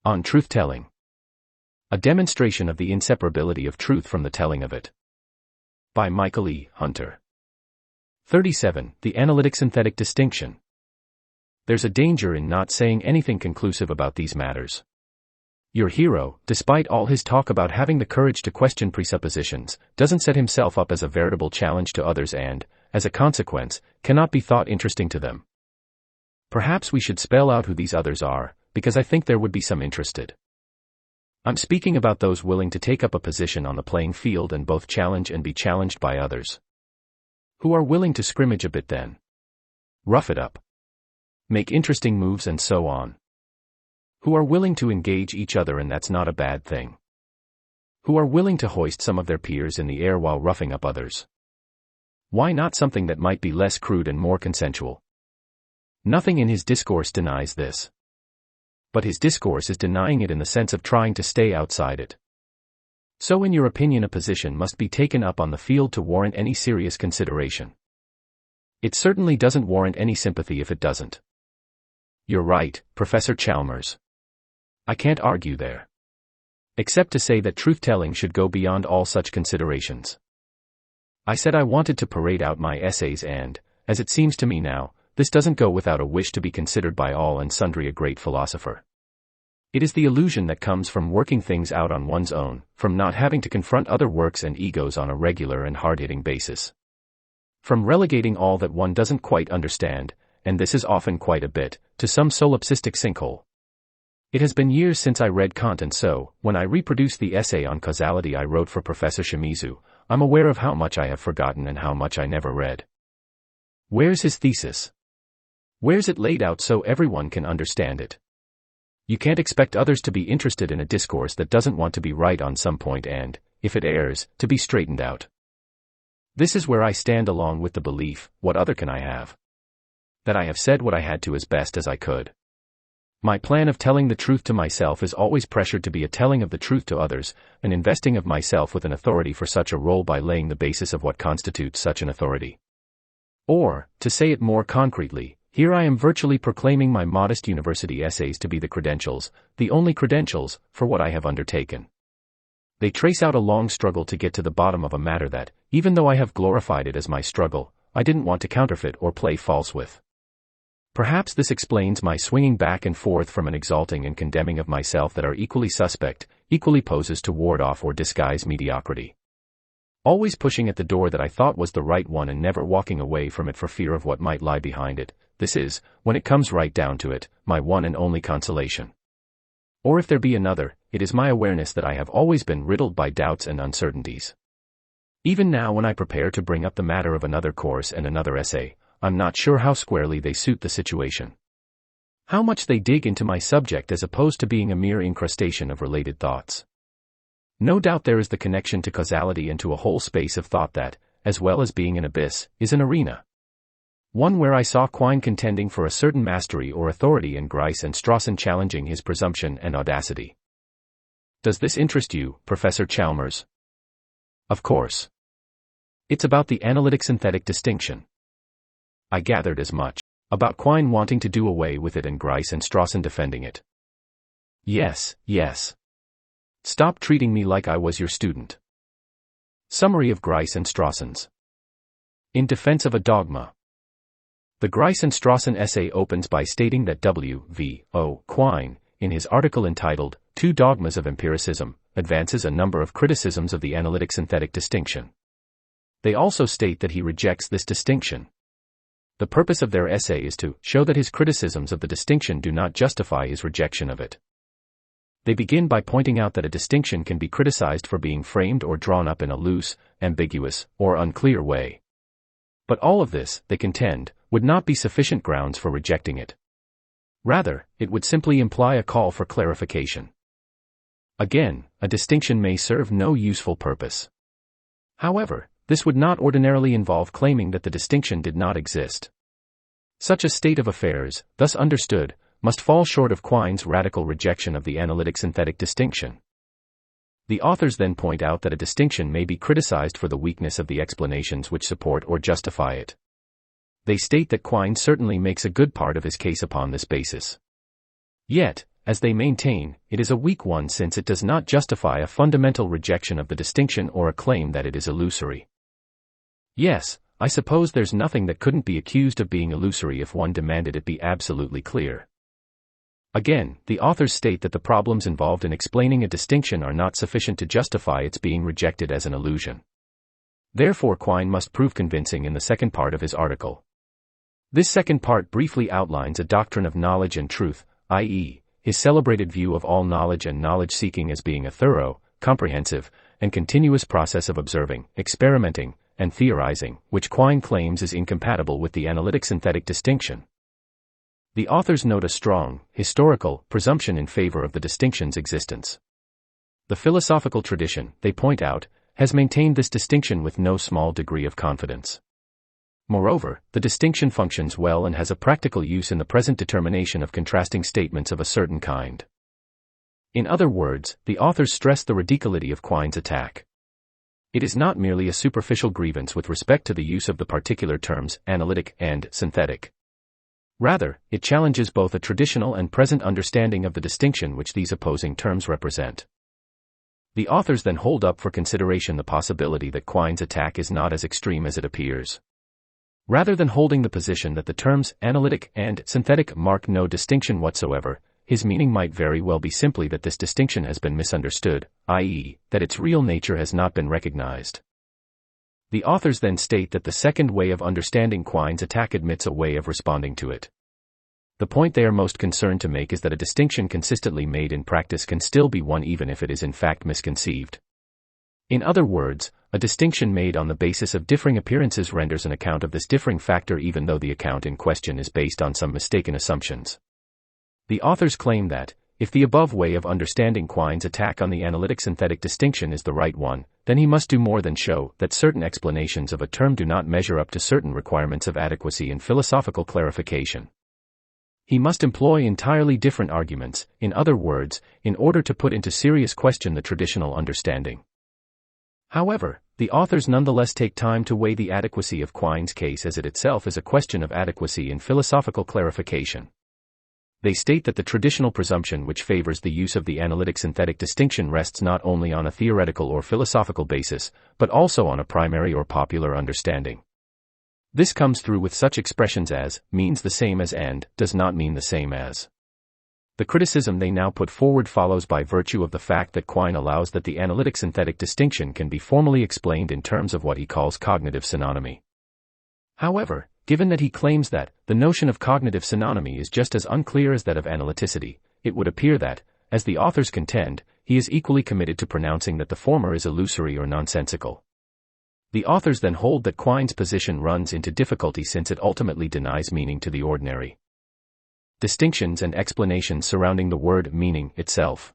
On Truth-Telling. A demonstration of the inseparability of truth from the telling of it. By Michael E. Hunter. 37. The Analytic-Synthetic Distinction. There's a danger in not saying anything conclusive about these matters. Your hero, despite all his talk about having the courage to question presuppositions, doesn't set himself up as a veritable challenge to others and, as a consequence, cannot be thought interesting to them. Perhaps we should spell out who these others are, because I think there would be some interested. I'm speaking about those willing to take up a position on the playing field and both challenge and be challenged by others. Who are willing to scrimmage a bit then. Rough it up. Make interesting moves and so on. Who are willing to engage each other, and that's not a bad thing. Who are willing to hoist some of their peers in the air while roughing up others. Why not something that might be less crude and more consensual? Nothing in his discourse denies this. But his discourse is denying it in the sense of trying to stay outside it. So in your opinion, a position must be taken up on the field to warrant any serious consideration. It certainly doesn't warrant any sympathy if it doesn't. You're right, Professor Chalmers. I can't argue there. Except to say that truth-telling should go beyond all such considerations. I said I wanted to parade out my essays and, as it seems to me now, this doesn't go without a wish to be considered by all and sundry a great philosopher. It is the illusion that comes from working things out on one's own, from not having to confront other works and egos on a regular and hard-hitting basis. From relegating all that one doesn't quite understand, and this is often quite a bit, to some solipsistic sinkhole. It has been years since I read Kant, and so, when I reproduce the essay on causality I wrote for Professor Shimizu, I'm aware of how much I have forgotten and how much I never read. Where's his thesis? Where's it laid out so everyone can understand it? You can't expect others to be interested in a discourse that doesn't want to be right on some point and, if it errs, to be straightened out. This is where I stand along with the belief, what other can I have? That I have said what I had to as best as I could. My plan of telling the truth to myself is always pressured to be a telling of the truth to others, an investing of myself with an authority for such a role by laying the basis of what constitutes such an authority. Or, to say it more concretely, here I am virtually proclaiming my modest university essays to be the credentials, the only credentials, for what I have undertaken. They trace out a long struggle to get to the bottom of a matter that, even though I have glorified it as my struggle, I didn't want to counterfeit or play false with. Perhaps this explains my swinging back and forth from an exalting and condemning of myself that are equally suspect, equally poses to ward off or disguise mediocrity. Always pushing at the door that I thought was the right one and never walking away from it for fear of what might lie behind it. This is, when it comes right down to it, my one and only consolation. Or if there be another, it is my awareness that I have always been riddled by doubts and uncertainties. Even now, when I prepare to bring up the matter of another course and another essay, I'm not sure how squarely they suit the situation. How much they dig into my subject as opposed to being a mere incrustation of related thoughts. No doubt there is the connection to causality and to a whole space of thought that, as well as being an abyss, is an arena. One where I saw Quine contending for a certain mastery or authority and Grice and Strawson challenging his presumption and audacity. Does this interest you, Professor Chalmers? Of course. It's about the analytic-synthetic distinction. I gathered as much. About Quine wanting to do away with it and Grice and Strawson defending it. Yes, yes. Stop treating me like I was your student. Summary of Grice and Strawson's. In defense of a dogma. The Grice and Strawson essay opens by stating that W.V.O. Quine, in his article entitled, Two Dogmas of Empiricism, advances a number of criticisms of the analytic-synthetic distinction. They also state that he rejects this distinction. The purpose of their essay is to show that his criticisms of the distinction do not justify his rejection of it. They begin by pointing out that a distinction can be criticized for being framed or drawn up in a loose, ambiguous, or unclear way. But all of this, they contend, would not be sufficient grounds for rejecting it. Rather, it would simply imply a call for clarification. Again, a distinction may serve no useful purpose. However, this would not ordinarily involve claiming that the distinction did not exist. Such a state of affairs, thus understood, must fall short of Quine's radical rejection of the analytic-synthetic distinction. The authors then point out that a distinction may be criticized for the weakness of the explanations which support or justify it. They state that Quine certainly makes a good part of his case upon this basis. Yet, as they maintain, it is a weak one since it does not justify a fundamental rejection of the distinction or a claim that it is illusory. Yes, I suppose there's nothing that couldn't be accused of being illusory if one demanded it be absolutely clear. Again, the authors state that the problems involved in explaining a distinction are not sufficient to justify its being rejected as an illusion. Therefore, Quine must prove convincing in the second part of his article. This second part briefly outlines a doctrine of knowledge and truth, i.e., his celebrated view of all knowledge and knowledge-seeking as being a thorough, comprehensive, and continuous process of observing, experimenting, and theorizing, which Quine claims is incompatible with the analytic-synthetic distinction. The authors note a strong, historical, presumption in favor of the distinction's existence. The philosophical tradition, they point out, has maintained this distinction with no small degree of confidence. Moreover, the distinction functions well and has a practical use in the present determination of contrasting statements of a certain kind. In other words, the authors stress the ridiculity of Quine's attack. It is not merely a superficial grievance with respect to the use of the particular terms, analytic and synthetic. Rather, it challenges both a traditional and present understanding of the distinction which these opposing terms represent. The authors then hold up for consideration the possibility that Quine's attack is not as extreme as it appears. Rather than holding the position that the terms analytic and synthetic mark no distinction whatsoever, his meaning might very well be simply that this distinction has been misunderstood, i.e., that its real nature has not been recognized. The authors then state that the second way of understanding Quine's attack admits a way of responding to it. The point they are most concerned to make is that a distinction consistently made in practice can still be one even if it is in fact misconceived. In other words, a distinction made on the basis of differing appearances renders an account of this differing factor even though the account in question is based on some mistaken assumptions. The authors claim that, if the above way of understanding Quine's attack on the analytic-synthetic distinction is the right one, then he must do more than show that certain explanations of a term do not measure up to certain requirements of adequacy and philosophical clarification. He must employ entirely different arguments, in other words, in order to put into serious question the traditional understanding. However, the authors nonetheless take time to weigh the adequacy of Quine's case as it itself is a question of adequacy in philosophical clarification. They state that the traditional presumption which favors the use of the analytic-synthetic distinction rests not only on a theoretical or philosophical basis, but also on a primary or popular understanding. This comes through with such expressions as, means the same as and, does not mean the same as. The criticism they now put forward follows by virtue of the fact that Quine allows that the analytic-synthetic distinction can be formally explained in terms of what he calls cognitive synonymy. However, given that he claims that the notion of cognitive synonymy is just as unclear as that of analyticity, it would appear that, as the authors contend, he is equally committed to pronouncing that the former is illusory or nonsensical. The authors then hold that Quine's position runs into difficulty since it ultimately denies meaning to the ordinary distinctions and explanations surrounding the word meaning itself.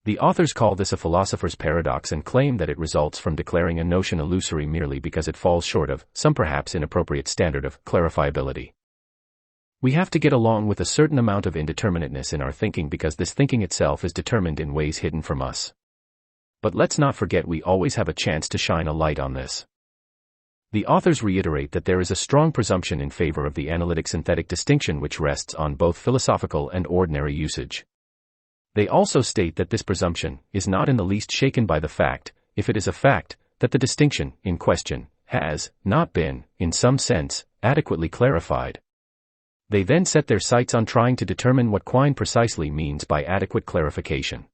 The authors call this a philosopher's paradox and claim that it results from declaring a notion illusory merely because it falls short of some perhaps inappropriate standard of clarifiability. We have to get along with a certain amount of indeterminateness in our thinking because this thinking itself is determined in ways hidden from us. But let's not forget we always have a chance to shine a light on this. The authors reiterate that there is a strong presumption in favor of the analytic-synthetic distinction which rests on both philosophical and ordinary usage. They also state that this presumption is not in the least shaken by the fact, if it is a fact, that the distinction in question has not been, in some sense, adequately clarified. They then set their sights on trying to determine what Quine precisely means by adequate clarification.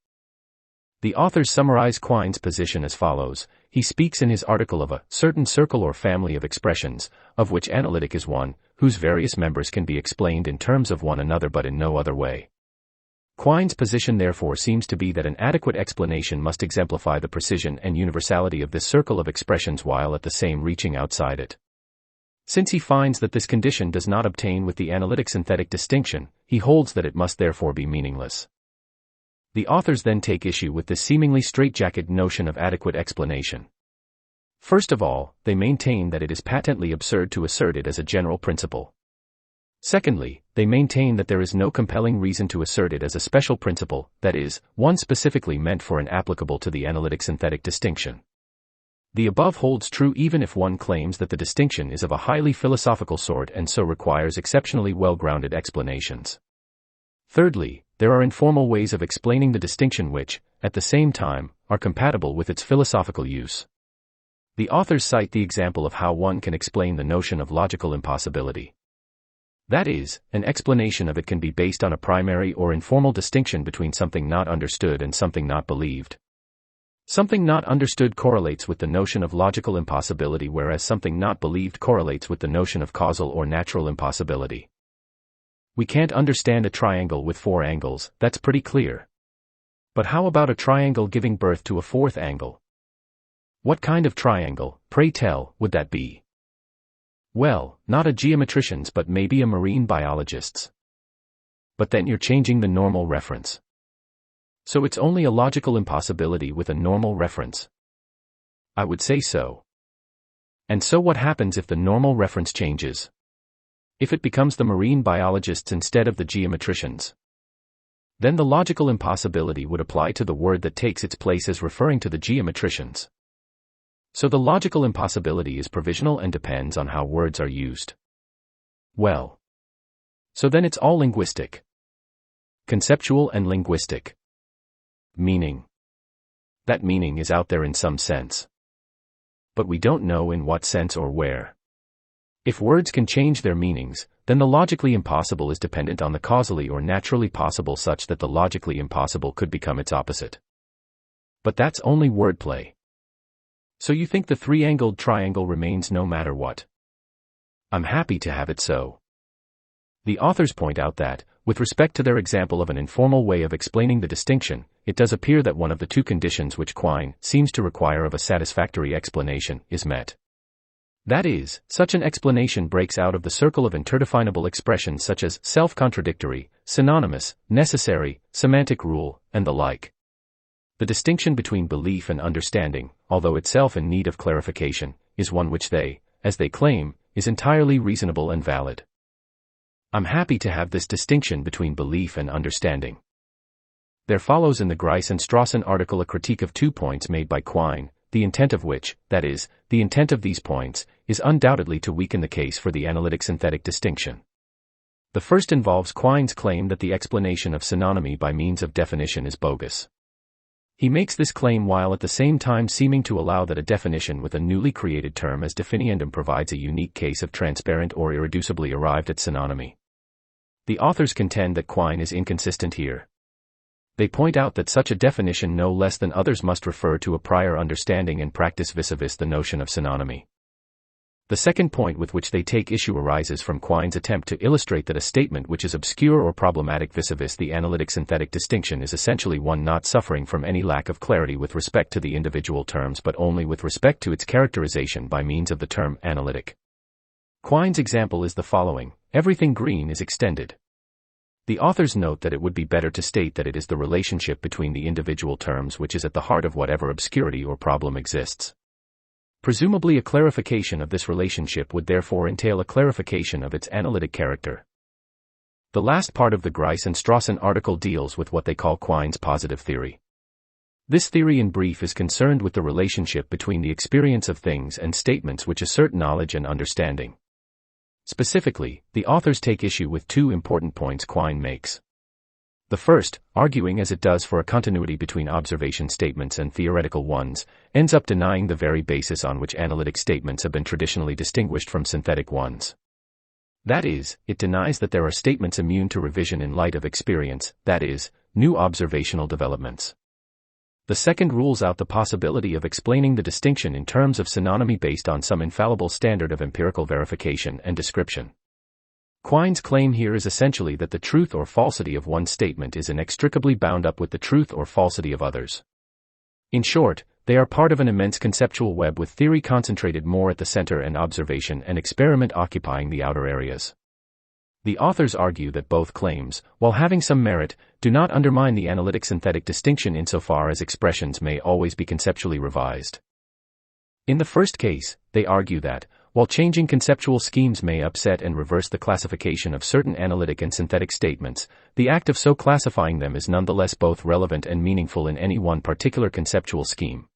The authors summarize Quine's position as follows. He speaks in his article of a certain circle or family of expressions, of which analytic is one, whose various members can be explained in terms of one another but in no other way. Quine's position therefore seems to be that an adequate explanation must exemplify the precision and universality of this circle of expressions while at the same reaching outside it. Since he finds that this condition does not obtain with the analytic-synthetic distinction, he holds that it must therefore be meaningless. The authors then take issue with this seemingly straitjacket notion of adequate explanation. First of all, they maintain that it is patently absurd to assert it as a general principle. Secondly, they maintain that there is no compelling reason to assert it as a special principle, that is, one specifically meant for and applicable to the analytic-synthetic distinction. The above holds true even if one claims that the distinction is of a highly philosophical sort and so requires exceptionally well-grounded explanations. Thirdly, there are informal ways of explaining the distinction which, at the same time, are compatible with its philosophical use. The authors cite the example of how one can explain the notion of logical impossibility. That is, an explanation of it can be based on a primary or informal distinction between something not understood and something not believed. Something not understood correlates with the notion of logical impossibility, whereas something not believed correlates with the notion of causal or natural impossibility. We can't understand a triangle with 4 angles, that's pretty clear. But how about a triangle giving birth to a 4th angle? What kind of triangle, pray tell, would that be? Well, not a geometrician's but maybe a marine biologist's. But then you're changing the normal reference. So it's only a logical impossibility with a normal reference. I would say so. And so what happens if the normal reference changes? If it becomes the marine biologists instead of the geometricians? Then the logical impossibility would apply to the word that takes its place as referring to the geometricians. So the logical impossibility is provisional and depends on how words are used. Well. So then it's all linguistic. Conceptual and linguistic. Meaning. That meaning is out there in some sense. But we don't know in what sense or where. If words can change their meanings, then the logically impossible is dependent on the causally or naturally possible, such that the logically impossible could become its opposite. But that's only wordplay. So you think the 3-angled triangle remains no matter what? I'm happy to have it so. The authors point out that, with respect to their example of an informal way of explaining the distinction, it does appear that one of the 2 conditions which Quine seems to require of a satisfactory explanation is met. That is, such an explanation breaks out of the circle of interdefinable expressions such as self-contradictory, synonymous, necessary, semantic rule, and the like. The distinction between belief and understanding, although itself in need of clarification, is one which they, as they claim, is entirely reasonable and valid. I'm happy to have this distinction between belief and understanding. There follows in the Grice and Strawson article a critique of 2 points made by Quine, the intent of which, that is, the intent of these points, is undoubtedly to weaken the case for the analytic-synthetic distinction. The first involves Quine's claim that the explanation of synonymy by means of definition is bogus. He makes this claim while at the same time seeming to allow that a definition with a newly created term as definiendum provides a unique case of transparent or irreducibly arrived at synonymy. The authors contend that Quine is inconsistent here. They point out that such a definition no less than others must refer to a prior understanding and practice vis-a-vis the notion of synonymy. The second point with which they take issue arises from Quine's attempt to illustrate that a statement which is obscure or problematic vis-a-vis the analytic-synthetic distinction is essentially one not suffering from any lack of clarity with respect to the individual terms but only with respect to its characterization by means of the term analytic. Quine's example is the following: everything green is extended. The authors note that it would be better to state that it is the relationship between the individual terms which is at the heart of whatever obscurity or problem exists. Presumably a clarification of this relationship would therefore entail a clarification of its analytic character. The last part of the Grice and Strawson article deals with what they call Quine's positive theory. This theory in brief is concerned with the relationship between the experience of things and statements which assert knowledge and understanding. Specifically, the authors take issue with 2 important points Quine makes. The first, arguing as it does for a continuity between observation statements and theoretical ones, ends up denying the very basis on which analytic statements have been traditionally distinguished from synthetic ones. That is, it denies that there are statements immune to revision in light of experience, that is, new observational developments. The second rules out the possibility of explaining the distinction in terms of synonymy based on some infallible standard of empirical verification and description. Quine's claim here is essentially that the truth or falsity of one statement is inextricably bound up with the truth or falsity of others. In short, they are part of an immense conceptual web with theory concentrated more at the center and observation and experiment occupying the outer areas. The authors argue that both claims, while having some merit, do not undermine the analytic-synthetic distinction insofar as expressions may always be conceptually revised. In the first case, they argue that, while changing conceptual schemes may upset and reverse the classification of certain analytic and synthetic statements, the act of so classifying them is nonetheless both relevant and meaningful in any one particular conceptual scheme.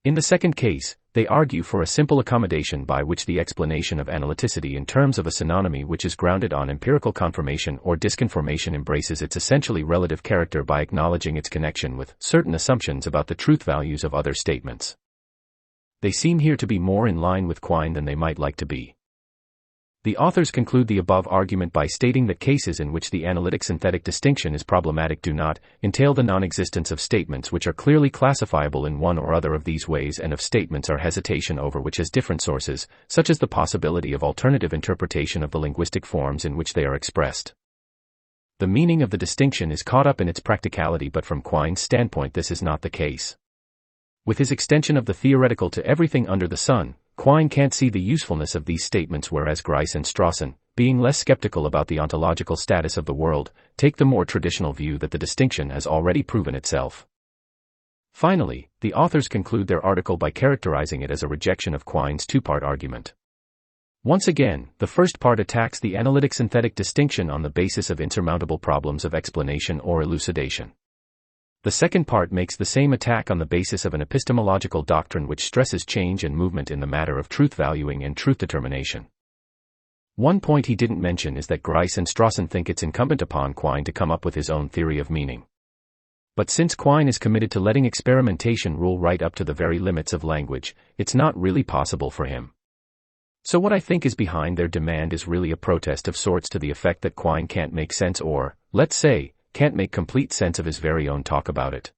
In the second case, they argue for a simple accommodation by which the explanation of analyticity in terms of a synonymy which is grounded on empirical confirmation or disconfirmation embraces its essentially relative character by acknowledging its connection with certain assumptions about the truth values of other statements. They seem here to be more in line with Quine than they might like to be. The authors conclude the above argument by stating that cases in which the analytic-synthetic distinction is problematic do not entail the non-existence of statements which are clearly classifiable in one or other of these ways, and of statements or hesitation over which has different sources, such as the possibility of alternative interpretation of the linguistic forms in which they are expressed. The meaning of the distinction is caught up in its practicality, but from Quine's standpoint this is not the case. With his extension of the theoretical to everything under the sun, Quine can't see the usefulness of these statements, whereas Grice and Strawson, being less skeptical about the ontological status of the world, take the more traditional view that the distinction has already proven itself. Finally, the authors conclude their article by characterizing it as a rejection of Quine's two-part argument. Once again, the first part attacks the analytic-synthetic distinction on the basis of insurmountable problems of explanation or elucidation. The second part makes the same attack on the basis of an epistemological doctrine which stresses change and movement in the matter of truth valuing and truth determination. One point he didn't mention is that Grice and Strawson think it's incumbent upon Quine to come up with his own theory of meaning. But since Quine is committed to letting experimentation rule right up to the very limits of language, it's not really possible for him. So what I think is behind their demand is really a protest of sorts to the effect that Quine can't make sense, or, let's say, can't make complete sense of his very own talk about it.